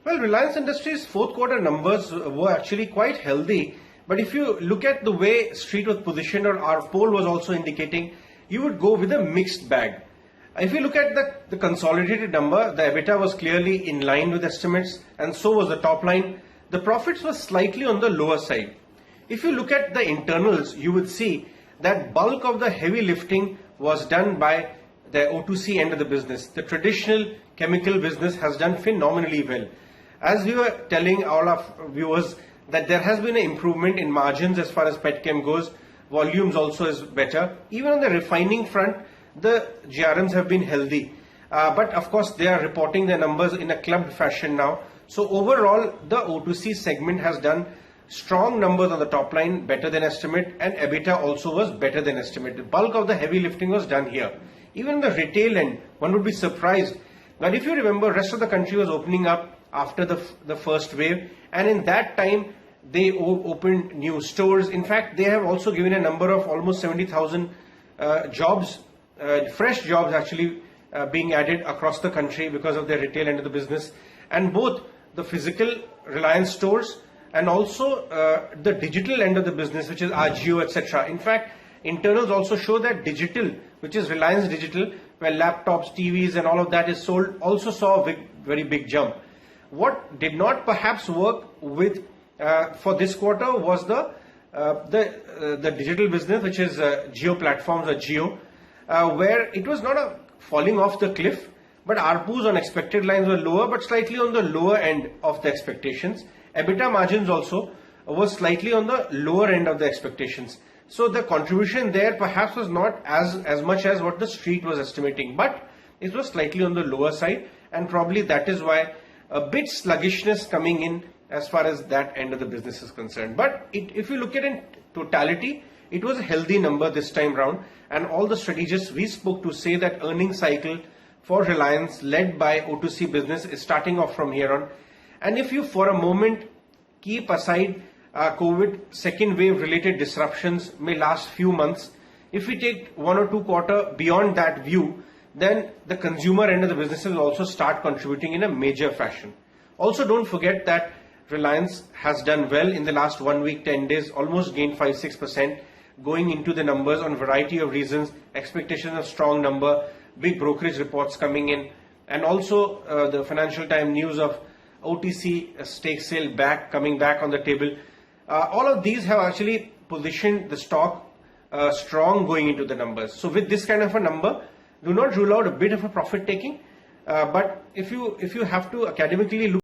Well, Reliance Industries' fourth quarter numbers were actually quite healthy. But if you look at the way Street was positioned, or our poll was also indicating, you would go with a mixed bag. If you look at the consolidated number, the EBITDA was clearly in line with estimates, and so was the top line. The profits were slightly on the lower side. If you look at the internals, you would see that bulk of the heavy lifting was done by the O2C end of the business. The traditional chemical business has done phenomenally well. As we were telling all our viewers that there has been an improvement in margins as far as petchem goes, volumes also is better. Even on the refining front, the GRMs have been healthy. But of course, they are reporting their numbers in a clubbed fashion now. So overall, the O2C segment has done strong numbers on the top line, better than estimate, and EBITDA also was better than estimate. The bulk of the heavy lifting was done here. Even the retail end, one would be surprised. But if you remember, rest of the country was opening up after the first wave, and in that time they opened new stores. In fact, they have also given a number of almost 70,000 jobs, fresh jobs actually being added across the country because of their retail end of the business, and both the physical Reliance stores and also the digital end of the business, which is Ajio, etc. In fact, internals also show that digital, which is Reliance Digital, where laptops, TVs and all of that is sold, also saw a very big jump. What did not perhaps work with for this quarter was the digital business, which is Jio platforms or Jio, where it was not a falling off the cliff, but ARPUs on expected lines were lower, but slightly on the lower end of the expectations. EBITDA margins also was slightly on the lower end of the expectations. So the contribution there perhaps was not as much as what the street was estimating, but it was slightly on the lower side, and probably that is why a bit sluggishness coming in as far as that end of the business is concerned. But if you look at it in totality, it was a healthy number this time round, and all the strategists we spoke to say that earning cycle for Reliance led by O2C business is starting off from here on. And if you for a moment keep aside COVID second wave related disruptions may last few months, if we take 1 or 2 quarters beyond that view, then the consumer end of the business will also start contributing in a major fashion. Also, don't forget that Reliance has done well in the last 1 week, 10 days, almost gained 5-6%, going into the numbers on a variety of reasons, expectations of strong number, big brokerage reports coming in, and also the Financial Times news of OTC stake sale coming back on the table. All of these have actually positioned the stock strong going into the numbers. So with this kind of a number, do not rule out a bit of a profit taking. But if you have to academically look